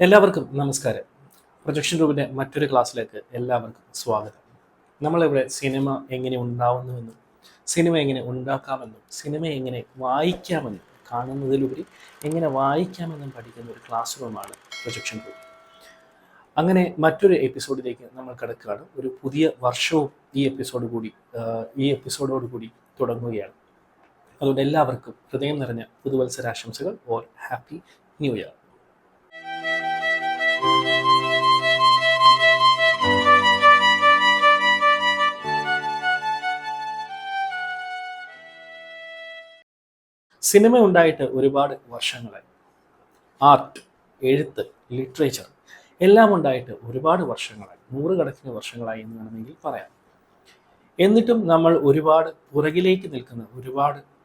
എല്ലാവർക്കും നമസ്കാരം. പ്രൊജക്ഷൻ ഗ്രൂപ്പിൻ്റെ മറ്റൊരു ക്ലാസ്സിലേക്ക് എല്ലാവർക്കും സ്വാഗതം. നമ്മളിവിടെ സിനിമ എങ്ങനെ ഉണ്ടാവുന്നുവെന്നും സിനിമ എങ്ങനെ ഉണ്ടാക്കാമെന്നും സിനിമ എങ്ങനെ വായിക്കാമെന്നും കാണുന്നതിലുപരി എങ്ങനെ വായിക്കാമെന്നും പഠിക്കുന്ന ഒരു ക്ലാസ് റൂമാണ് പ്രൊജക്ഷൻ ഗ്രൂപ്പ്. അങ്ങനെ മറ്റൊരു എപ്പിസോഡിലേക്ക് നമ്മൾ കിടക്കുകയാണ്. ഒരു പുതിയ വർഷവും ഈ എപ്പിസോഡോടുകൂടി തുടങ്ങുകയാണ്. അതുകൊണ്ട് എല്ലാവർക്കും ഹൃദയം നിറഞ്ഞ പുതുവത്സരാശംസകൾ. Or happy new year. Cinema ഉണ്ടായിട്ട് ഒരുപാട് വർഷങ്ങളായി. ആർട്ട്, എഴുത്ത്, ലിറ്ററേച്ചർ എല്ലാം ഉണ്ടായിട്ട് ഒരുപാട് വർഷങ്ങളായി, നൂറുകണക്കിന് വർഷങ്ങളായി എന്ന് വേണമെങ്കിൽ പറയാം. എന്നിട്ടും നമ്മൾ ഒരുപാട് പുറകിലേക്ക് നിൽക്കുന്ന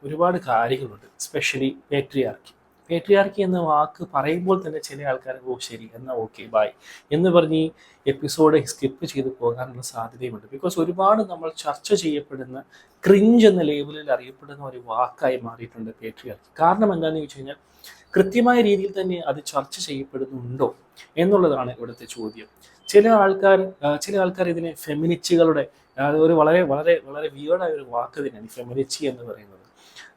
ഒരുപാട് കാര്യങ്ങളുണ്ട്. സ്പെഷ്യലി പേട്രിയാർക്കി എന്ന വാക്ക് പറയുമ്പോൾ തന്നെ ചില ആൾക്കാർ ശരി എന്നാൽ ഓക്കെ ബൈ എന്ന് പറഞ്ഞ് ഈ എപ്പിസോഡ് സ്കിപ്പ് ചെയ്ത് പോകാനുള്ള സാധ്യതയുമുണ്ട്. ബിക്കോസ് ഒരുപാട് നമ്മൾ ചർച്ച ചെയ്യപ്പെടുന്ന ക്രിഞ്ച് എന്ന ലേബലിൽ അറിയപ്പെടുന്ന ഒരു വാക്കായി മാറിയിട്ടുണ്ട് പേട്രിയാർക്കി. കാരണം എന്താണെന്ന് ചോദിച്ചു കഴിഞ്ഞാൽ കൃത്യമായ രീതിയിൽ തന്നെ അത് ചർച്ച ചെയ്യപ്പെടുന്നുണ്ടോ എന്നുള്ളതാണ് ഇവിടുത്തെ ചോദ്യം. ചില ആൾക്കാർ ഇതിനെ ഫെമിനിസ്റ്റുകളുടെ ഒരു വളരെ വളരെ വളരെ വിയേർഡായ ഒരു വാക്ക് തന്നെയാണ് ഫെമിനിസ്റ്റ് എന്ന് പറയുന്നത്.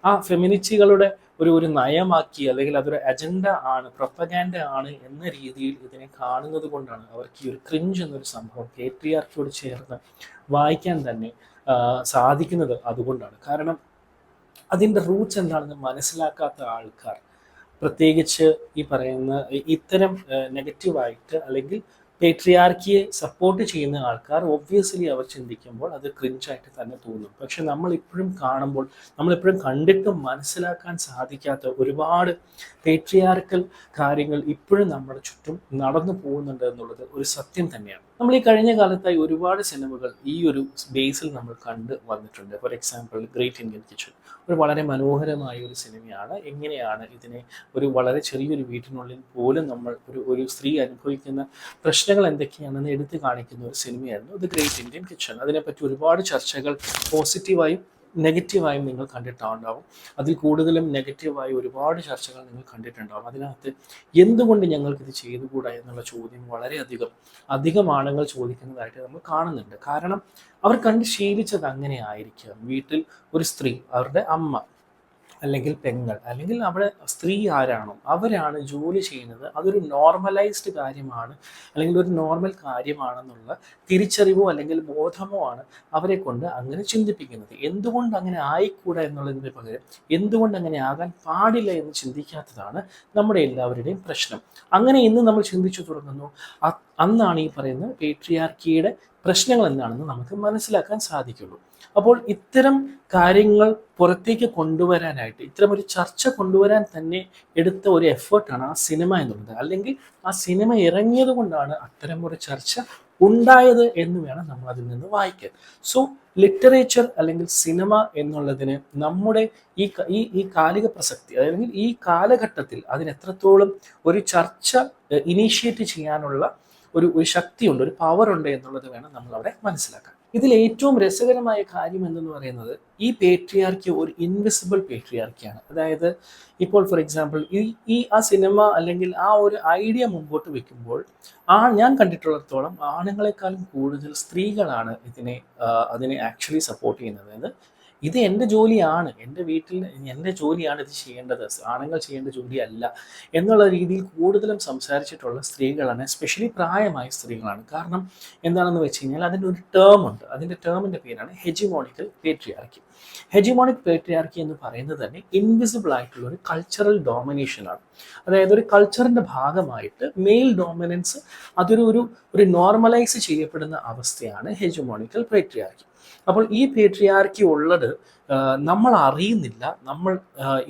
ആ ഫെമിനിസ്റ്റുകളുടെ ഒരു നയമാക്കി, അല്ലെങ്കിൽ അതൊരു അജണ്ട ആണ്, പ്രൊപ്പഗാൻഡ ആണ് എന്ന രീതിയിൽ ഇതിനെ കാണുന്നത് കൊണ്ടാണ് അവർക്ക് ഈ ഒരു ക്രിഞ്ച് എന്നൊരു സംഭവം പേട്രിയാർക്കിയോട് ചേർന്ന് വായിക്കാൻ തന്നെ സാധിക്കുന്നത്. അതുകൊണ്ടാണ്. കാരണം അതിൻ്റെ റൂട്ട്സ് എന്താണെന്ന് മനസ്സിലാക്കാത്ത ആൾക്കാർ, പ്രത്യേകിച്ച് ഈ പറയുന്ന ഇത്തരം നെഗറ്റീവായിട്ട് അല്ലെങ്കിൽ പേട്രിയാർക്കിയെ സപ്പോർട്ട് ചെയ്യുന്ന ആൾക്കാർ ഒബ്വിയസ്ലി അവർ ചിന്തിക്കുമ്പോൾ അത് ക്രിഞ്ചായിട്ട് തന്നെ തോന്നും. പക്ഷെ നമ്മളിപ്പോഴും കണ്ടിട്ടും മനസ്സിലാക്കാൻ സാധിക്കാത്ത ഒരുപാട് പേട്രിയാർക്കൽ കാര്യങ്ങൾ ഇപ്പോഴും നമ്മുടെ ചുറ്റും നടന്നു പോകുന്നുണ്ട് എന്നുള്ളത് ഒരു സത്യം തന്നെയാണ്. നമ്മൾ ഈ കഴിഞ്ഞ കാലത്തായി ഒരുപാട് സിനിമകൾ ഈ ഒരു ബേസിൽ നമ്മൾ കണ്ട് വന്നിട്ടുണ്ട്. For example great Indian kitchen ഒരു വളരെ മനോഹരമായ ഒരു സിനിമയാണ്. എങ്ങനെയാണ് ഇതിനെ ഒരു വളരെ ചെറിയൊരു വീട്ടിനുള്ളിൽ പോലും നമ്മൾ ഒരു സ്ത്രീ അനുഭവിക്കുന്ന പ്രശ്നങ്ങൾ എന്തൊക്കെയാണെന്ന് എടുത്തു കാണിക്കുന്ന ഒരു സിനിമയായിരുന്നു ദ ഗ്രേറ്റ് ഇന്ത്യൻ കിച്ചൺ. അതിനെപ്പറ്റി ഒരുപാട് ചർച്ചകൾ പോസിറ്റീവായും നെഗറ്റീവായും നിങ്ങൾ കണ്ടിട്ടുണ്ടാവും. അതിൽ കൂടുതലും നെഗറ്റീവായി ഒരുപാട് ചർച്ചകൾ നിങ്ങൾ കണ്ടിട്ടുണ്ടാവും. അതിനകത്ത് എന്തുകൊണ്ട് ഞങ്ങൾക്കിത് ചെയ്തുകൂടാ എന്നുള്ള ചോദ്യം അധികം ആണുങ്ങൾ ചോദിക്കുന്നതായിട്ട് നമ്മൾ കാണുന്നുണ്ട്. കാരണം അവർ കണ്ട് ശീലിച്ചത് അങ്ങനെ ആയിരിക്കാം. വീട്ടിൽ ഒരു സ്ത്രീ, അവരുടെ അമ്മ അല്ലെങ്കിൽ പെങ്ങൾ, അല്ലെങ്കിൽ അവിടെ സ്ത്രീ ആരാണോ അവരാണ് ജോലി ചെയ്യുന്നത്. അതൊരു നോർമലൈസ്ഡ് കാര്യമാണ്, അല്ലെങ്കിൽ ഒരു നോർമൽ കാര്യമാണെന്നുള്ള തിരിച്ചറിവോ അല്ലെങ്കിൽ ബോധമോ ആണ് അവരെ കൊണ്ട് അങ്ങനെ ചിന്തിപ്പിക്കുന്നത്. എന്തുകൊണ്ട് അങ്ങനെ ആയിക്കൂടാ എന്നുള്ളതിന് പകരം എന്തുകൊണ്ട് അങ്ങനെ ആകാൻ പാടില്ല എന്ന് ചിന്തിക്കാത്തതാണ് നമ്മുടെ എല്ലാവരുടെയും പ്രശ്നം. അങ്ങനെ ഇന്ന് നമ്മൾ ചിന്തിച്ചു തുടങ്ങുന്നു. അന്നാണ് ഈ പറയുന്ന പേട്രിയാർക്കിയുടെ പ്രശ്നങ്ങൾ എന്താണെന്ന് നമുക്ക് മനസ്സിലാക്കാൻ സാധിക്കുള്ളൂ. അപ്പോൾ ഇത്തരം കാര്യങ്ങൾ പുറത്തേക്ക് കൊണ്ടുവരാനായിട്ട്, ഇത്തരം ഒരു ചർച്ച കൊണ്ടുവരാൻ തന്നെ എടുത്ത ഒരു എഫേർട്ടാണ് ആ സിനിമ എന്നുള്ളത്. അല്ലെങ്കിൽ ആ സിനിമ ഇറങ്ങിയത് കൊണ്ടാണ് അത്തരം ഒരു ചർച്ച ഉണ്ടായത് എന്ന് വേണം നമ്മൾ അതിൽ നിന്ന് വായിക്കാൻ. സോ ലിറ്ററേച്ചർ അല്ലെങ്കിൽ സിനിമ എന്നുള്ളതിന് നമ്മുടെ ഈ കാലിക പ്രസക്തി, അല്ലെങ്കിൽ ഈ കാലഘട്ടത്തിൽ അതിന് എത്രത്തോളം ഒരു ചർച്ച ഇനീഷ്യേറ്റ് ചെയ്യാനുള്ള ഒരു ശക്തിയുണ്ട്, ഒരു പവർ ഉണ്ട് എന്നുള്ളത് വേണം നമ്മൾ അവിടെ മനസ്സിലാക്കാൻ. ഇതിൽ ഏറ്റവും രസകരമായ കാര്യം എന്തെന്ന് പറയുന്നത്, ഈ പേട്രിയാർക്കി ഒരു ഇൻവിസിബിൾ പേട്രിയാർക്കിയാണ്. അതായത് ഇപ്പോൾ ഫോർ എക്സാമ്പിൾ ആ സിനിമ അല്ലെങ്കിൽ ആ ഒരു ഐഡിയ മുമ്പോട്ട് വെക്കുമ്പോൾ ഞാൻ കണ്ടിട്ടുള്ളിടത്തോളം ആണുങ്ങളെക്കാളും കൂടുതൽ സ്ത്രീകളാണ് അതിനെ ആക്ച്വലി സപ്പോർട്ട് ചെയ്യുന്നത്. അതായത് ഇത് എൻ്റെ ജോലിയാണ്, എൻ്റെ വീട്ടിൽ എൻ്റെ ജോലിയാണ് ഇത് ചെയ്യേണ്ടത്, ആണുങ്ങൾ ചെയ്യേണ്ട ജോലിയല്ല എന്നുള്ള രീതിയിൽ കൂടുതലും സംസാരിച്ചിട്ടുള്ള സ്ത്രീകളാണ്, എസ്പെഷ്യലി പ്രായമായ സ്ത്രീകളാണ്. കാരണം എന്താണെന്ന് വെച്ച് കഴിഞ്ഞാൽ അതിൻ്റെ ഒരു ടേം ഉണ്ട്. അതിൻ്റെ ടേമിൻ്റെ പേരാണ് ഹെജിമോണിക്കൽ പേട്രിയാർക്കി. ഹെജിമോണിക് പേട്രിയാർക്കി എന്ന് പറയുന്നത് തന്നെ ഇൻവിസിബിൾ ആയിട്ടുള്ള ഒരു കൾച്ചറൽ ഡോമിനേഷനാണ്. അതായത് ഒരു കൾച്ചറിൻ്റെ ഭാഗമായിട്ട് മെയിൽ ഡോമിനൻസ് അതൊരു നോർമലൈസ് ചെയ്യപ്പെടുന്ന അവസ്ഥയാണ് ഹെജിമോണിക്കൽ പേട്രിയാർക്കി. അപ്പോൾ ഈ പേട്രിയാർക്കി ഉള്ളത് നമ്മൾ അറിയുന്നില്ല. നമ്മൾ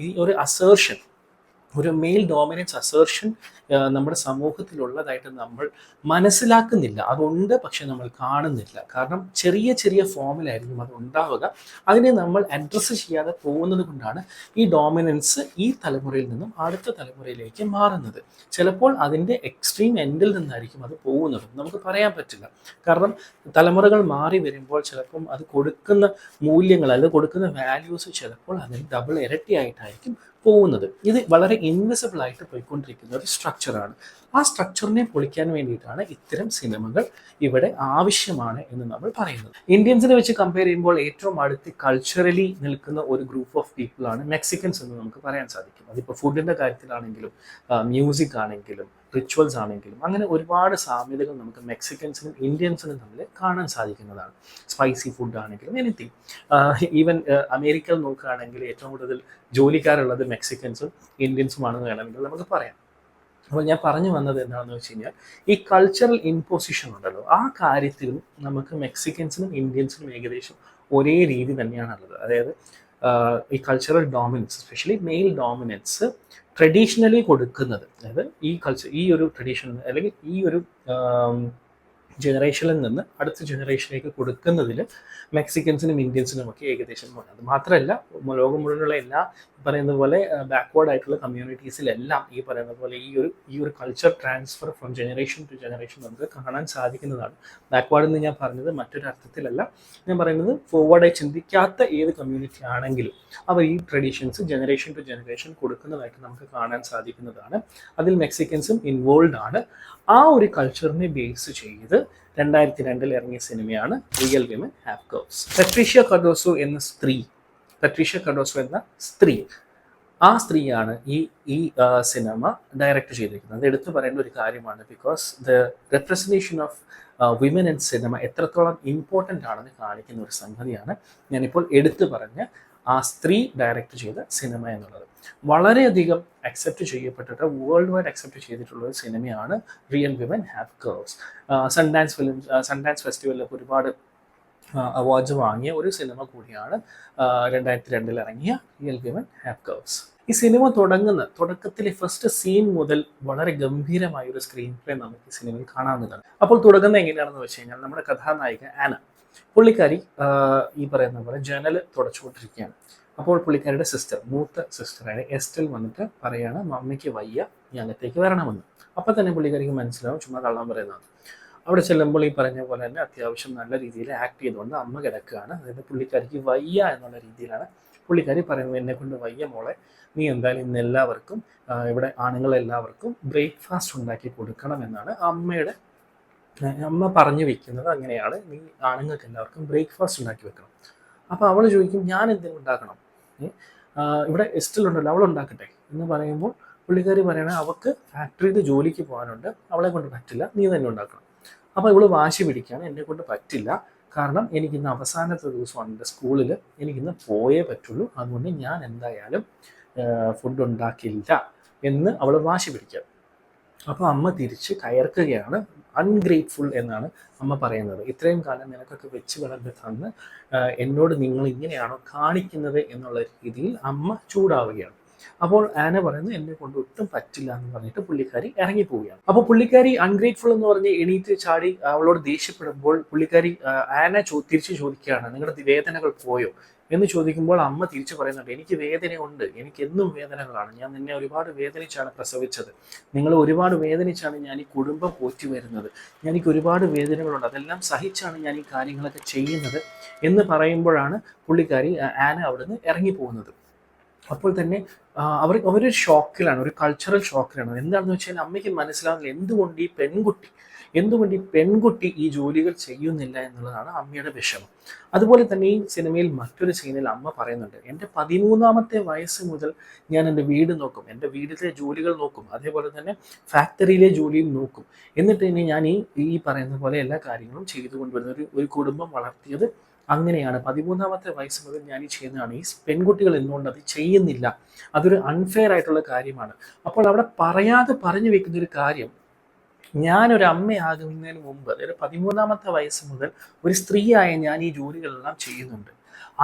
ഈ ഒരു അസേർഷൻ, ഒരു മെയിൽ ഡോമിനൻസ് അസേർഷൻ നമ്മുടെ സമൂഹത്തിലുള്ളതായിട്ട് നമ്മൾ മനസ്സിലാക്കുന്നില്ല. അതുണ്ട്, പക്ഷെ നമ്മൾ കാണുന്നില്ല. കാരണം ചെറിയ ഫോമിലായിരിക്കും അത് ഉണ്ടാവുക. അതിനെ നമ്മൾ അഡ്രസ്സ് ചെയ്യാതെ പോകുന്നത് കൊണ്ടാണ് ഈ ഡോമിനൻസ് ഈ തലമുറയിൽ നിന്നും അടുത്ത തലമുറയിലേക്ക് മാറുന്നത്. ചിലപ്പോൾ അതിൻ്റെ എക്സ്ട്രീം എൻഡിൽ നിന്നായിരിക്കും അത് പോകുന്നത്, നമുക്ക് പറയാൻ പറ്റില്ല. കാരണം തലമുറകൾ മാറി വരുമ്പോൾ ചിലപ്പം അത് കൊടുക്കുന്ന മൂല്യങ്ങൾ, അല്ലെങ്കിൽ കൊടുക്കുന്ന വാല്യൂസ് ചിലപ്പോൾ അതിന് ഡബിൾ ഇരട്ടിയായിട്ടായിരിക്കും പോകുന്നത്. ഇത് വളരെ ഇൻവിസിബിൾ ആയിട്ട് പോയിക്കൊണ്ടിരിക്കുന്ന ഒരു സ്ട്രക്ചർ സ്ട്രക്ചറാണ്. ആ സ്ട്രക്ചറിനെ പൊളിക്കാൻ വേണ്ടിയിട്ടാണ് ഇത്തരം സിനിമകൾ ഇവിടെ ആവശ്യമാണ് എന്ന് നമ്മൾ പറയുന്നത്. ഇന്ത്യൻസിനെ വെച്ച് കമ്പയർ ചെയ്യുമ്പോൾ ഏറ്റവും അടുത്ത് കൾച്ചറലി നിൽക്കുന്ന ഒരു ഗ്രൂപ്പ് ഓഫ് പീപ്പിളാണ് മെക്സിക്കൻസ് എന്ന് നമുക്ക് പറയാൻ സാധിക്കും. അതിപ്പോൾ ഫുഡിൻ്റെ കാര്യത്തിലാണെങ്കിലും മ്യൂസിക് ആണെങ്കിലും റിച്വൽസ് ആണെങ്കിലും അങ്ങനെ ഒരുപാട് സാമ്യതകൾ നമുക്ക് മെക്സിക്കൻസിനും ഇന്ത്യൻസിനും തമ്മിൽ കാണാൻ സാധിക്കുന്നതാണ്. സ്പൈസി ഫുഡ് ആണെങ്കിലും എനിത്തിങ്. ഈവൻ അമേരിക്കയിൽ നോക്കുകയാണെങ്കിൽ ഏറ്റവും കൂടുതൽ ജോലിക്കാരുള്ളത് മെക്സിക്കൻസും ഇന്ത്യൻസുമാണെന്ന് വേണമെങ്കിൽ നമുക്ക് പറയാം. അപ്പോൾ ഞാൻ പറഞ്ഞു വന്നത് എന്താണെന്ന് വെച്ച് കഴിഞ്ഞാൽ ഈ കൾച്ചറൽ ഇമ്പോസിഷൻ ഉണ്ടല്ലോ, ആ കാര്യത്തിലും നമുക്ക് മെക്സിക്കൻസിനും ഇന്ത്യൻസിനും ഏകദേശം ഒരേ രീതി തന്നെയാണുള്ളത്. അതായത് ഈ cultural dominance, especially male dominance traditionally കൊടുക്കുന്നത്, അതായത് ഈ ഒരു ട്രഡീഷൻ അല്ലെങ്കിൽ ഈ ഒരു ജനറേഷനിൽ നിന്ന് അടുത്ത ജനറേഷനിലേക്ക് കൊടുക്കുന്നതിൽ മെക്സിക്കൻസിനും ഇന്ത്യൻസിനും ഒക്കെ ഏകദേശം അത് മാത്രമല്ല ലോകം മുഴുവനുള്ള എല്ലാ പറയുന്ന പോലെ ബാക്ക്വേർഡ് ആയിട്ടുള്ള കമ്മ്യൂണിറ്റീസിലെല്ലാം ഈ പറയുന്ന പോലെ ഈ ഒരു culture transfer from generation to generation നമുക്ക് കാണാൻ സാധിക്കുന്നതാണ്. ബാക്ക്വേർഡ് എന്ന് ഞാൻ പറഞ്ഞത് മറ്റൊരു അർത്ഥത്തിലല്ല, ഞാൻ പറയുന്നത് ഫോർവേഡായി ചിന്തിക്കാത്ത ഏത് കമ്മ്യൂണിറ്റി ആണെങ്കിലും അവർ ഈ ട്രഡീഷൻസ് ജനറേഷൻ ടു ജനറേഷൻ കൊടുക്കുന്നതായിട്ട് നമുക്ക് കാണാൻ സാധിക്കുന്നതാണ്. അതിൽ മെക്സിക്കൻസും ഇൻവോൾവ് ആണ്. ആ ഒരു കൾച്ചറിനെ ബേസ് ചെയ്ത് 2002 ഇറങ്ങിയ സിനിമയാണ് real women have curves. Patricia Cardoso എന്ന സ്ത്രീ, ആ സ്ത്രീയാണ് ഈ സിനിമ ഡയറക്റ്റ് ചെയ്തിരിക്കുന്നത്. അത് എടുത്തു പറയേണ്ട ഒരു കാര്യമാണ്. Because the representation of women in cinema എത്രത്തോളം ഇമ്പോർട്ടൻ്റ് ആണെന്ന് കാണിക്കുന്ന ഒരു സംഗതിയാണ് ഞാനിപ്പോൾ എടുത്തു പറഞ്ഞ ആ സ്ത്രീ ഡയറക്റ്റ് ചെയ്ത സിനിമ എന്നുള്ളത്. വളരെയധികം അക്സെപ്റ്റ് ചെയ്യപ്പെട്ടിട്ട് വേൾഡ് വൈഡ് അക്സെപ്റ്റ് ചെയ്തിട്ടുള്ള ഒരു സിനിമയാണ് real women have curves. Sundance ഫെസ്റ്റിവലിലൊക്കെ ഒരുപാട് അവാർഡ്സ് വാങ്ങിയ ഒരു സിനിമ കൂടിയാണ് 2002 ഇറങ്ങിയ റിയൽ വിമൻ ഹാവ് കർവ്സ്. ഈ സിനിമ തുടക്കത്തിൽ ഫസ്റ്റ് സീൻ മുതൽ വളരെ ഗംഭീരമായ ഒരു സ്ക്രീൻ പ്ലേ നമുക്ക് ഈ സിനിമയിൽ കാണാവുന്നതാണ്. അപ്പോൾ തുടങ്ങുന്നത് എങ്ങനെയാണെന്ന് വെച്ച് കഴിഞ്ഞാൽ നമ്മുടെ കഥാനായിക ആന, പുള്ളിക്കാരി ഈ പറയുന്ന പോലെ ജനൽ തുടച്ചുകൊണ്ടിരിക്കുകയാണ്. അപ്പോൾ പുള്ളിക്കാരിയുടെ മൂത്ത സിസ്റ്ററായ എസ്റ്റൽ വന്നിട്ട് പറയാണ് മമ്മിക്ക് വയ്യ, നീ അകത്തേക്ക് വരണമെന്ന്. അപ്പം തന്നെ പുള്ളിക്കാരിക്ക് മനസ്സിലാവും ചുമ്മാ കള്ളം പറയുന്നതാണ്. അവിടെ ചെല്ലുമ്പോൾ ഈ പറഞ്ഞ പോലെ തന്നെ അത്യാവശ്യം നല്ല രീതിയിൽ ആക്ട് ചെയ്തുകൊണ്ട് അമ്മ കിടക്കുകയാണ്. അതായത് പുള്ളിക്കാരിക്ക് വയ്യ എന്നുള്ള രീതിയിലാണ് പുള്ളിക്കാരി പറയുന്നത്, എന്നെ കൊണ്ട് വയ്യ മോളെ, നീ എന്തായാലും ഇന്ന് എല്ലാവർക്കും ഇവിടെ ആണുങ്ങളെല്ലാവർക്കും ബ്രേക്ക്ഫാസ്റ്റ് ഉണ്ടാക്കി കൊടുക്കണം എന്നാണ് അമ്മ പറഞ്ഞു വെക്കുന്നത്. അങ്ങനെയാണ്, നീ ആണുങ്ങൾക്ക് എല്ലാവർക്കും ബ്രേക്ക്ഫാസ്റ്റ് ഉണ്ടാക്കി വെക്കണം. അപ്പോൾ അവൾ ചോദിക്കും ഞാൻ എന്തെങ്കിലും ഉണ്ടാക്കണം, ഇവിടെ എസ്റ്റലുണ്ടല്ലോ അവൾ ഉണ്ടാക്കട്ടെ എന്ന് പറയുമ്പോൾ പുള്ളിക്കാരി പറയണേ അവൾക്ക് ഫാക്ടറിയിൽ ജോലിക്ക് പോകാനുണ്ട്, അവളെ കൊണ്ട് പറ്റില്ല, നീ തന്നെ ഉണ്ടാക്കണം. അപ്പോൾ ഇവള് വാശി പിടിക്കുകയാണ്, എന്നെ കൊണ്ട് പറ്റില്ല, കാരണം എനിക്കിന്ന് അവസാനത്തെ ദിവസമാണ് എൻ്റെ സ്കൂളിൽ, എനിക്കിന്ന് പോയേ പറ്റുള്ളൂ, അതുകൊണ്ട് ഞാൻ എന്തായാലും ഫുഡ് ഉണ്ടാക്കില്ല എന്ന് അവൾ വാശി പിടിക്കുക. അപ്പോൾ അമ്മ തിരിച്ച് കയർക്കുകയാണ്. അൺഗ്രേറ്റ്ഫുൾ എന്നാണ് അമ്മ പറയുന്നത്. ഇത്രയും കാലം നിനക്കൊക്കെ വെച്ച് വിളമ്പി തന്ന് എന്നോട് നിങ്ങൾ ഇങ്ങനെയാണോ കാണിക്കുന്നത് എന്നുള്ള രീതിയിൽ അമ്മ ചൂടാവുകയാണ്. അപ്പോൾ ആന പറയുന്നത് എന്നെ കൊണ്ട് ഒട്ടും പറ്റില്ല എന്ന് പറഞ്ഞിട്ട് പുള്ളിക്കാരി ഇറങ്ങിപ്പോവുകയാണ്. അപ്പോൾ പുള്ളിക്കാരി അൺഗ്രേറ്റ്ഫുൾ എന്ന് പറഞ്ഞ് എണീറ്റ് ചാടി അവളോട് ദേഷ്യപ്പെടുമ്പോൾ പുള്ളിക്കാരി ആന തിരിച്ച് ചോദിക്കുകയാണ്, നിങ്ങളുടെ വേദനകൾ പോയോ എന്ന് ചോദിക്കുമ്പോൾ അമ്മ തിരിച്ചു പറയുന്നുണ്ട്, എനിക്ക് വേദനയുണ്ട്, എനിക്ക് എന്നും വേദനകളാണ്, ഞാൻ നിന്നെ ഒരുപാട് വേദനിച്ചാണ് പ്രസവിച്ചത്, നിങ്ങൾ ഒരുപാട് വേദനിച്ചാണ് ഞാൻ ഈ കുടുംബം പോറ്റി വരുന്നത്, എനിക്ക് ഒരുപാട് വേദനകളുണ്ട്, അതെല്ലാം സഹിച്ചാണ് ഞാൻ ഈ കാര്യങ്ങളൊക്കെ ചെയ്യുന്നത് എന്ന് പറയുമ്പോഴാണ് പുള്ളിക്കാരി ആന അവിടുന്ന് ഇറങ്ങിപ്പോകുന്നത്. അപ്പോൾ തന്നെ അവരൊരു ഷോക്കിലാണ്, ഒരു കൾച്ചറൽ ഷോക്കിലാണ്. എന്താണെന്ന് വെച്ചാൽ അമ്മയ്ക്ക് മനസ്സിലാവുന്നില്ല എന്തുകൊണ്ട് ഈ പെൺകുട്ടി ഈ ജോലികൾ ചെയ്യുന്നില്ല എന്നുള്ളതാണ് അമ്മയുടെ വിഷമം. അതുപോലെ തന്നെ ഈ സിനിമയിൽ മറ്റൊരു സീനിൽ അമ്മ പറയുന്നുണ്ട്, എൻ്റെ 13ാമത്തെ വയസ്സ് മുതൽ ഞാൻ എൻ്റെ വീട് നോക്കും, എൻ്റെ വീട്ടിലെ ജോലികൾ നോക്കും, അതേപോലെ തന്നെ ഫാക്ടറിയിലെ ജോലിയും നോക്കും, എന്നിട്ട് ഇനി ഞാൻ ഈ പറയുന്ന പോലെ എല്ലാ കാര്യങ്ങളും ചെയ്തുകൊണ്ടുവരുന്ന ഒരു കുടുംബം വളർത്തിയത് അങ്ങനെയാണ്. 13ാമത്തെ വയസ്സ് മുതൽ ഞാൻ ഈ ചെയ്യുന്നതാണ്. ഈ പെൺകുട്ടികൾ എന്തുകൊണ്ട് അത് ചെയ്യുന്നില്ല? അതൊരു അൺഫെയർ ആയിട്ടുള്ള കാര്യമാണ്. അപ്പോൾ അവിടെ പറയാതെ പറഞ്ഞു വെക്കുന്ന ഒരു കാര്യം, ഞാനൊരു അമ്മയാകുന്നതിന് മുമ്പ്, അതായത് 13ാമത്തെ വയസ്സ് മുതൽ ഒരു സ്ത്രീയായ ഞാൻ ഈ ജോലികളെല്ലാം ചെയ്യുന്നുണ്ട്,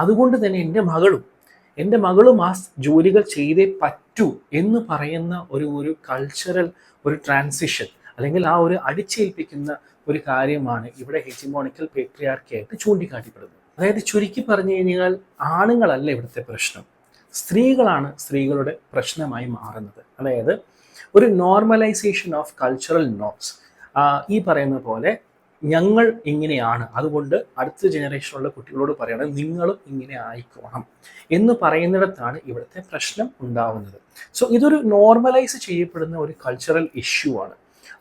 അതുകൊണ്ട് തന്നെ എൻ്റെ മകളും ആ ജോലികൾ ചെയ്തേ പറ്റൂ എന്ന് പറയുന്ന ഒരു കൾച്ചറൽ ഒരു ട്രാൻസിഷൻ അല്ലെങ്കിൽ ആ ഒരു അടിച്ചേൽപ്പിക്കുന്ന ഒരു കാര്യമാണ് ഇവിടെ ഹെജിമോണിക്കൽ പേട്രിയാർക്കിയായിട്ട് ചൂണ്ടിക്കാട്ടിപ്പെടുന്നത്. അതായത് ചുരുക്കി പറഞ്ഞു കഴിഞ്ഞാൽ ആണുങ്ങളല്ല ഇവിടുത്തെ പ്രശ്നം, സ്ത്രീകളാണ് സ്ത്രീകളുടെ പ്രശ്നമായി മാറുന്നത്. അതായത് ഒരു നോർമലൈസേഷൻ ഓഫ് കൾച്ചറൽ നോർംസ്. ഈ പറയുന്ന പോലെ ഞങ്ങൾ ഇങ്ങനെയാണ്, അതുകൊണ്ട് അടുത്ത ജനറേഷനുള്ള കുട്ടികളോട് പറയണം നിങ്ങളും ഇങ്ങനെ ആയിക്കോണം എന്ന് പറയുന്നിടത്താണ് ഇവിടുത്തെ പ്രശ്നം ഉണ്ടാവുന്നത്. സോ ഇതൊരു നോർമലൈസ് ചെയ്യപ്പെടുന്ന ഒരു കൾച്ചറൽ ഇഷ്യൂ ആണ്.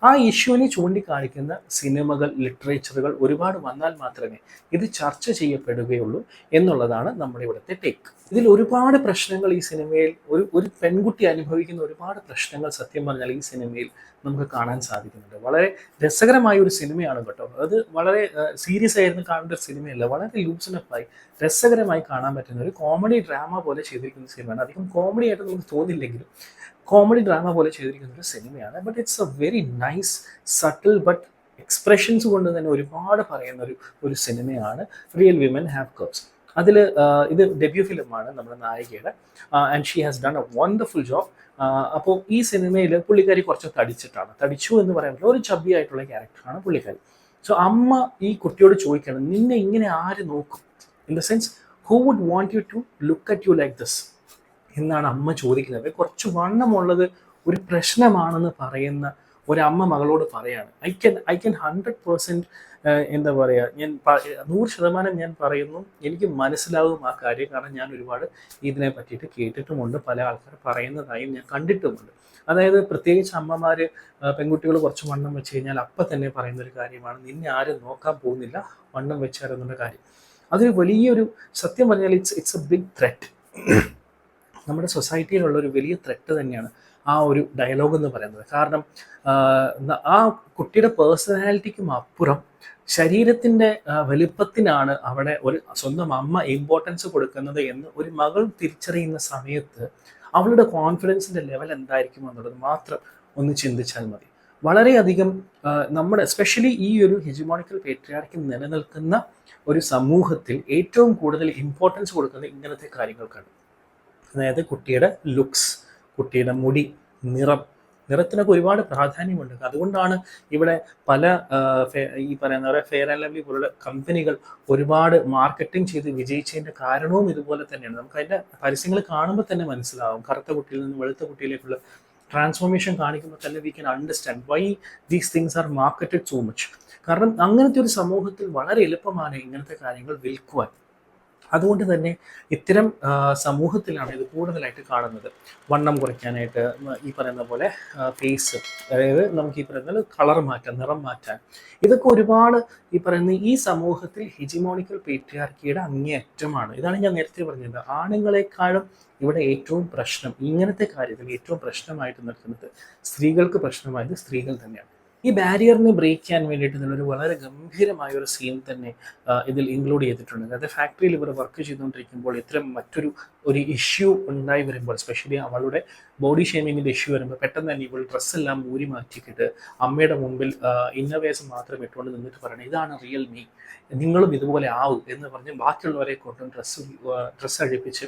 ആ ഇഷ്യൂവിനെ ചൂണ്ടിക്കാണിക്കുന്ന സിനിമകൾ, ലിറ്ററേച്ചറുകൾ ഒരുപാട് വന്നാൽ മാത്രമേ ഇത് ചർച്ച ചെയ്യപ്പെടുകയുള്ളൂ എന്നുള്ളതാണ് നമ്മുടെ ഇവിടുത്തെ ടേക്ക്. ഇതിൽ ഒരുപാട് പ്രശ്നങ്ങൾ ഈ സിനിമയിൽ ഒരു പെൺകുട്ടി അനുഭവിക്കുന്ന ഒരുപാട് പ്രശ്നങ്ങൾ സത്യം പറഞ്ഞാൽ ഈ സിനിമയിൽ നമുക്ക് കാണാൻ സാധിക്കുന്നുണ്ട്. വളരെ രസകരമായ ഒരു സിനിമയാണ് കേട്ടോ. അത് വളരെ സീരിയസ് ആയിരുന്നു കാണേണ്ട ഒരു സിനിമയല്ല, വളരെ ലൂസനപ്പായി രസകരമായി കാണാൻ പറ്റുന്ന ഒരു കോമഡി ഡ്രാമ പോലെ ചെയ്തിരിക്കുന്ന സിനിമയാണ്. അധികം കോമഡി ആയിട്ട് നമുക്ക് തോന്നില്ലെങ്കിലും കോമഡി ഡ്രാമ പോലെ ചെയ്തിരിക്കുന്ന ഒരു സിനിമയാണ്. But it's A very nice subtle but expressions കൊണ്ട് തന്നെ ഒരുപാട് പറയുന്ന ഒരു സിനിമയാണ് റിയൽ വിമൻ ഹാവ് കർവ്സ്. അതിൽ ഇത് ഡെബ്യൂ ഫിലിമാണ് നമ്മുടെ നായികയുടെ, and she has done a wonderful job. അപ്പോൾ ഈ സിനിമയിൽ പുള്ളിക്കാരി കുറച്ച് തടിച്ചു എന്ന് പറയുമ്പോൾ ഒരു ചബ്ബി ആയിട്ടുള്ള ക്യാരക്ടറാണ് പുള്ളിക്കാരി. സോ അമ്മ ഈ കുട്ടിയോട് ചോദിക്കണം, നിന്നെ ഇങ്ങനെ ആര് നോക്കും, in the sense who would want you to look at you like this എന്നാണ് അമ്മ ചോദിക്കുന്നത്. കുറച്ച് വണ്ണമുള്ളത് ഒരു പ്രശ്നമാണെന്ന് പറയുന്ന ഒരമ്മ മകളോട് പറയാണ്. ഐ ക്യാൻ 100% എന്താ പറയുക, ഞാൻ 100% ഞാൻ പറയുന്നു, എനിക്ക് മനസ്സിലാവും ആ കാര്യം. കാരണം ഞാൻ ഒരുപാട് ഇതിനെ പറ്റിയിട്ട് കേട്ടിട്ടുമുണ്ട്, പല ആൾക്കാർ പറയുന്നതായും ഞാൻ കണ്ടിട്ടുമുണ്ട്. അതായത് പ്രത്യേകിച്ച് അമ്മമാർ പെൺകുട്ടികൾ കുറച്ച് വണ്ണം വെച്ച് കഴിഞ്ഞാൽ അപ്പം തന്നെ പറയുന്നൊരു കാര്യമാണ്, നിന്നെ ആരും നോക്കാൻ പോകുന്നില്ല വണ്ണം വെച്ചാരെന്നുള്ള കാര്യം. അതൊരു വലിയൊരു, സത്യം പറഞ്ഞാൽ ഇറ്റ്സ് എ ബിഗ് ത്രെറ്റ്. നമ്മുടെ സൊസൈറ്റിയിലുള്ള ഒരു വലിയ ത്രെറ്റ് തന്നെയാണ് ആ ഒരു ഡയലോഗ് എന്ന് പറയുന്നത്. കാരണം ആ കുട്ടിയുടെ പേഴ്സണാലിറ്റിക്കും അപ്പുറം ശരീരത്തിൻ്റെ വലിപ്പത്തിനാണ് അവിടെ ഒരു സ്വന്തം അമ്മ ഇമ്പോർട്ടൻസ് കൊടുക്കുന്നത് എന്ന് ഒരു മകൾ തിരിച്ചറിയുന്ന സമയത്ത് അവളുടെ കോൺഫിഡൻസിൻ്റെ ലെവൽ എന്തായിരിക്കും എന്നുള്ളത് മാത്രം ഒന്ന് ചിന്തിച്ചാൽ മതി. വളരെയധികം നമ്മുടെ എസ്പെഷ്യലി ഈ ഒരു ഹെജിമോണിക്കൽ പേട്രിയാർക്കി നിലനിൽക്കുന്ന ഒരു സമൂഹത്തിൽ ഏറ്റവും കൂടുതൽ ഇമ്പോർട്ടൻസ് കൊടുക്കുന്നത് ഇങ്ങനത്തെ കാര്യങ്ങൾക്കാണ്. അതായത് കുട്ടിയുടെ ലുക്സ്, കുട്ടിയുടെ മുടി, നിറത്തിനൊക്കെ ഒരുപാട് പ്രാധാന്യമുണ്ട്. അതുകൊണ്ടാണ് ഇവിടെ പല ഈ പറയുന്ന പോലെ ഫെയർ ആൻഡ് ലവ്ലി പോലുള്ള കമ്പനികൾ ഒരുപാട് മാർക്കറ്റിംഗ് ചെയ്ത് വിജയിച്ചതിൻ്റെ കാരണവും ഇതുപോലെ തന്നെയാണ്. നമുക്ക് അതിൻ്റെ പരസ്യങ്ങൾ കാണുമ്പോൾ തന്നെ മനസ്സിലാവും. കറുത്ത കുട്ടിയിൽ നിന്ന് വെളുത്ത കുട്ടിയിലേക്കുള്ള ട്രാൻസ്ഫോർമേഷൻ കാണിക്കുമ്പോൾ തന്നെ we can understand why these things are marketed so much. കാരണം അങ്ങനത്തെ ഒരു സമൂഹത്തിൽ വളരെ എളുപ്പമാണ് ഇങ്ങനത്തെ കാര്യങ്ങൾ വിൽക്കുവാൻ. അതുകൊണ്ട് തന്നെ ഇത്തരം സമൂഹത്തിലാണ് ഇത് കൂടുതലായിട്ട് കാണുന്നത്. വണ്ണം കുറയ്ക്കാനായിട്ട് ഈ പറയുന്ന പോലെ ഫേസ്, അതായത് നമുക്ക് ഈ പറയുന്ന കളർ മാറ്റാൻ, നിറം മാറ്റാൻ, ഇതൊക്കെ ഒരുപാട് ഈ പറയുന്ന ഈ സമൂഹത്തിൽ ഹെജിമോണിക്കൽ പേട്രിയാർക്കിയുടെ അങ്ങേയറ്റമാണ്. ഇതാണ് ഞാൻ നേരത്തെ പറഞ്ഞത്. ആണുങ്ങളെക്കാളും ഇവിടെ ഏറ്റവും പ്രശ്നം ഇങ്ങനത്തെ കാര്യത്തിൽ ഏറ്റവും പ്രശ്നമായിട്ട് നിൽക്കുന്നത്, സ്ത്രീകൾക്ക് പ്രശ്നമായത് സ്ത്രീകൾ തന്നെയാണ്. ഈ ബാരിയറിനെ ബ്രേക്ക് ചെയ്യാൻ വേണ്ടിയിട്ട് ഇതിലൊരു വളരെ ഗംഭീരമായ ഒരു സീൻ തന്നെ ഇതിൽ ഇൻക്ലൂഡ് ചെയ്തിട്ടുണ്ട്. അതായത് ഫാക്ടറിയിൽ ഇവർ വർക്ക് ചെയ്തുകൊണ്ടിരിക്കുമ്പോൾ ഇത്തരം ഒരു ഇഷ്യൂ ഉണ്ടായി വരുമ്പോൾ, സ്പെഷ്യലി അവളുടെ ബോഡി ഷേമിങ്ങിൻ്റെ ഇഷ്യൂ വരുമ്പോൾ പെട്ടെന്ന് തന്നെ ഇവൾ ഡ്രസ്സെല്ലാം ഊരി മാറ്റിക്കിട്ട് അമ്മയുടെ മുമ്പിൽ ഇന്നവേഴ്സ് മാത്രം ഇട്ടുകൊണ്ട് നിന്നിട്ട് പറയണം, ഇതാണ് റിയൽ മീ, നിങ്ങളും ഇതുപോലെ ആവും എന്ന് പറഞ്ഞ് ബാക്കിയുള്ളവരെ കൊണ്ടും ഡ്രസ്സ് അഴിപ്പിച്ച്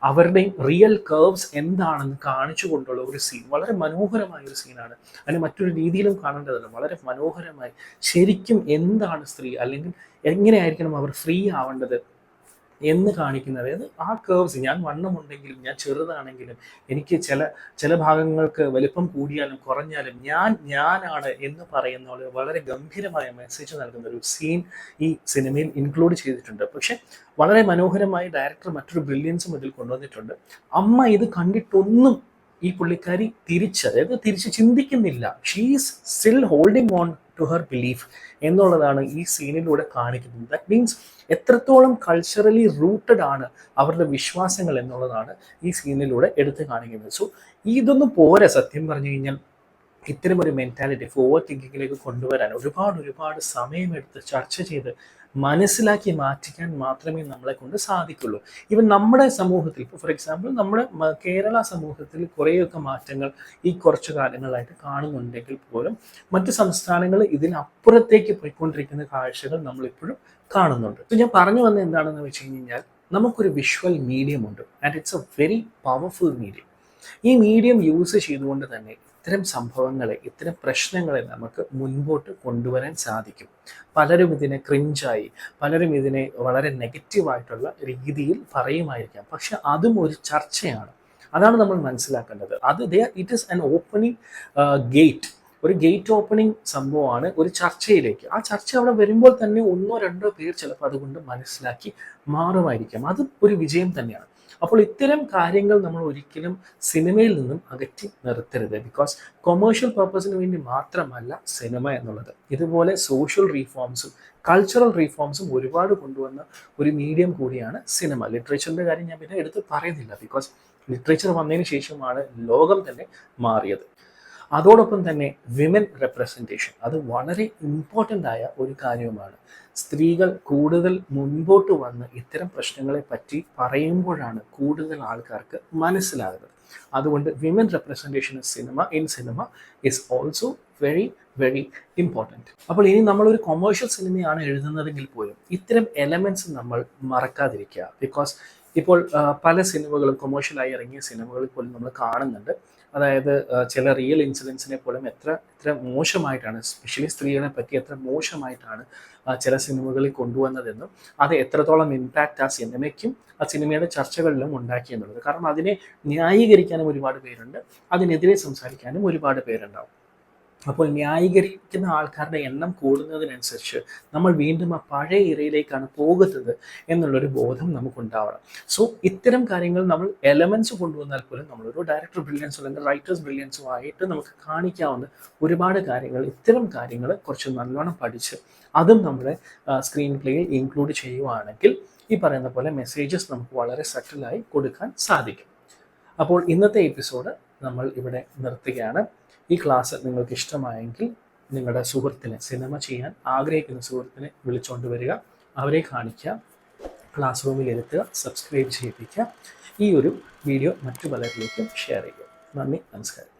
അവരുടെയും റിയൽ കർവ്സ് എന്താണെന്ന് കാണിച്ചു കൊണ്ടുള്ള ഒരു സീൻ. വളരെ മനോഹരമായ ഒരു സീനാണ്. അതിന് മറ്റൊരു രീതിയിലും കാണേണ്ടതല്ല, വളരെ മനോഹരമായി ശരിക്കും എന്താണ് സ്ത്രീ, അല്ലെങ്കിൽ എങ്ങനെയായിരിക്കണം അവർ ഫ്രീ ആവേണ്ടത് എന്ന് കാണിക്കുന്നത്. അതായത് ആ കേർവ്സ്, ഞാൻ വണ്ണമുണ്ടെങ്കിലും ഞാൻ ചെറുതാണെങ്കിലും എനിക്ക് ചില ഭാഗങ്ങൾക്ക് വലിപ്പം കൂടിയാലും കുറഞ്ഞാലും ഞാനാണ് എന്ന് പറയുന്ന വളരെ ഗംഭീരമായ മെസ്സേജ് നൽകുന്ന ഒരു സീൻ ഈ സിനിമയിൽ ഇൻക്ലൂഡ് ചെയ്തിട്ടുണ്ട്. പക്ഷെ വളരെ മനോഹരമായി ഡയറക്ടർ മറ്റൊരു ബ്രില്യൻസും ഇതിൽ കൊണ്ടുവന്നിട്ടുണ്ട്. അമ്മ ഇത് കണ്ടിട്ടൊന്നും ഈ പുള്ളിക്കാരി തിരിച്ച് ചിന്തിക്കുന്നില്ല. She is still holding on to her belief എന്നുള്ളതാണ് ഈ സീനിലൂടെ കാണിക്കുന്നത്. ദാറ്റ് മീൻസ് എത്രത്തോളം കൾച്ചറലി റൂട്ടഡ് ആണ് അവരുടെ വിശ്വാസങ്ങൾ എന്നുള്ളതാണ് ഈ സീനിലൂടെ എടുത്ത് കാണിക്കുന്നത്. സോ ഇതൊന്നും പോരാ സത്യം പറഞ്ഞു കഴിഞ്ഞാൽ. ഇത്തരം ഒരു മെൻറ്റാലിറ്റി ഫോർവേഡ് തിങ്കിങ്ങിലേക്ക് കൊണ്ടുവരാൻ ഒരുപാട് സമയമെടുത്ത് ചർച്ച ചെയ്ത് മനസ്സിലാക്കി മാറ്റിക്കാൻ മാത്രമേ നമ്മളെ കൊണ്ട് സാധിക്കുള്ളൂ. ഇവൻ നമ്മുടെ സമൂഹത്തിൽ, ഇപ്പോൾ ഫോർ എക്സാമ്പിൾ നമ്മുടെ കേരള സമൂഹത്തിൽ കുറേയൊക്കെ മാറ്റങ്ങൾ ഈ കുറച്ചു കാലങ്ങളായിട്ട് കാണുന്നുണ്ടെങ്കിൽ പോലും മറ്റ് സംസ്ഥാനങ്ങൾ ഇതിനപ്പുറത്തേക്ക് പോയിക്കൊണ്ടിരിക്കുന്ന കാഴ്ചകൾ നമ്മളിപ്പോഴും കാണുന്നുണ്ട്. ഞാൻ പറഞ്ഞു വന്നത് എന്താണെന്ന് വെച്ച് കഴിഞ്ഞാൽ, നമുക്കൊരു വിഷ്വൽ മീഡിയം ഉണ്ട് and it's A very powerful medium. ഈ മീഡിയം യൂസ് ചെയ്തുകൊണ്ട് തന്നെ ഇത്തരം സംഭവങ്ങളെ, ഇത്തരം പ്രശ്നങ്ങളെ നമുക്ക് മുൻപോട്ട് കൊണ്ടുവരാൻ സാധിക്കും. പലരും ഇതിനെ ക്രിഞ്ചായി, പലരും ഇതിനെ വളരെ നെഗറ്റീവായിട്ടുള്ള രീതിയിൽ പറയുമായിരിക്കാം. പക്ഷെ അതും ഒരു ചർച്ചയാണ്. അതാണ് നമ്മൾ മനസ്സിലാക്കേണ്ടത്. It is an opening gate ഒരു ഗേറ്റ് ഓപ്പണിംഗ് സംഭവമാണ് ഒരു ചർച്ചയിലേക്ക്. ആ ചർച്ച അവിടെ വരുമ്പോൾ തന്നെ ഒന്നോ രണ്ടോ പേർ ചിലപ്പോൾ അതുകൊണ്ട് മനസ്സിലാക്കി മാറുമായിരിക്കാം. അത് ഒരു വിജയം തന്നെയാണ്. അപ്പോൾ ഇത്തരം കാര്യങ്ങൾ നമ്മൾ ഒരിക്കലും സിനിമയിൽ നിന്നും അകറ്റി നിർത്തരുത്. ബിക്കോസ് കൊമേഴ്ഷ്യൽ പർപ്പസിന് വേണ്ടി മാത്രമല്ല സിനിമ എന്നുള്ളത്. ഇതുപോലെ സോഷ്യൽ റീഫോംസും കൾച്ചറൽ റീഫോംസും ഒരുപാട് കൊണ്ടുവന്ന ഒരു മീഡിയം കൂടിയാണ് സിനിമ. ലിറ്ററേച്ചറിൻ്റെ കാര്യം ഞാൻ പിന്നെ എടുത്ത് പറയുന്നില്ല. ബിക്കോസ് ലിറ്ററേച്ചർ വന്നതിന് ശേഷമാണ് ലോകം തന്നെ മാറിയത്. അതോടൊപ്പം തന്നെ വിമൻ റെപ്രസെൻറ്റേഷൻ അത് വളരെ ഇമ്പോർട്ടൻ്റ് ആയ ഒരു കാര്യവുമാണ്. സ്ത്രീകൾ കൂടുതൽ മുൻപോട്ട് വന്ന് ഇത്തരം പ്രശ്നങ്ങളെ പറ്റി പറയുമ്പോഴാണ് കൂടുതൽ ആൾക്കാർക്ക് മനസ്സിലാകുന്നത്. അതുകൊണ്ട് women representation in cinema is also very very important. അപ്പോൾ ഇനി നമ്മളൊരു കൊമേഴ്ഷ്യൽ സിനിമയാണ് എഴുതുന്നതെങ്കിൽ പോലും ഇത്തരം എലമെൻറ്റ്സ് നമ്മൾ മറക്കാതിരിക്കുക. ബിക്കോസ് ഇപ്പോൾ പല സിനിമകളും കൊമേഴ്ഷ്യലായി ഇറങ്ങിയ സിനിമകളിൽ പോലും നമ്മൾ കാണുന്നുണ്ട്. അതായത് ചില റിയൽ ഇൻസിഡൻസിനെ പോലും എത്ര മോശമായിട്ടാണ്, എസ്പെഷ്യലി സ്ത്രീകളെ പറ്റി എത്ര മോശമായിട്ടാണ് ചില സിനിമകളിൽ കൊണ്ടുവന്നതെന്നും അത് എത്രത്തോളം ഇമ്പാക്റ്റ് ആ സിനിമയ്ക്കും ആ സിനിമയുടെ ചർച്ചകളിലും ഉണ്ടാക്കിയെന്നുള്ളത്. കാരണം അതിനെ ന്യായീകരിക്കാനും ഒരുപാട് പേരുണ്ട്, അതിനെതിരെ സംസാരിക്കാനും ഒരുപാട് പേരുണ്ടാവും. അപ്പോൾ ന്യായീകരിക്കുന്ന ആൾക്കാരുടെ എണ്ണം കൂടുന്നതിനനുസരിച്ച് നമ്മൾ വീണ്ടും ആ പഴയ ഇരയിലേക്കാണ് പോകുന്നത് എന്നുള്ളൊരു ബോധം നമുക്കുണ്ടാവണം. സോ ഇത്തരം കാര്യങ്ങൾ നമ്മൾ എലമെൻറ്റ്സ് കൊണ്ടുവന്നാൽ പോലും നമ്മളൊരു ഡയറക്ടർ ബ്രില്യൻസോ അല്ലെങ്കിൽ റൈറ്റേഴ്സ് ബ്രില്യൻസോ ആയിട്ട് നമുക്ക് കാണിക്കാവുന്ന ഒരുപാട് കാര്യങ്ങൾ, ഇത്തരം കാര്യങ്ങൾ കുറച്ച് നല്ലോണം പഠിച്ച് അതും നമ്മുടെ സ്ക്രീൻ പ്ലേയിൽ ഇൻക്ലൂഡ് ചെയ്യുവാണെങ്കിൽ ഈ പറയുന്ന പോലെ മെസ്സേജസ് നമുക്ക് വളരെ സട്ടിലായി കൊടുക്കാൻ സാധിക്കും. അപ്പോൾ ഇന്നത്തെ എപ്പിസോഡ് നമ്മൾ ഇവിടെ നിർത്തുകയാണ്. ഈ ക്ലാസ് നിങ്ങൾക്ക് ഇഷ്ടമായെങ്കിൽ നിങ്ങളുടെ സുഹൃത്തിനെ, സിനിമ ചെയ്യാൻ ആഗ്രഹിക്കുന്ന സുഹൃത്തിനെ വിളിച്ചുകൊണ്ട് വരിക, അവരെ കാണിക്കുക, ക്ലാസ് റൂമിൽ ഇരുത്തുക, സബ്സ്ക്രൈബ് ചെയ്യിപ്പിക്കുക. ഈ ഒരു വീഡിയോ മറ്റു പലരിലേക്കും ഷെയർ ചെയ്യുക. നന്ദി, നമസ്കാരം.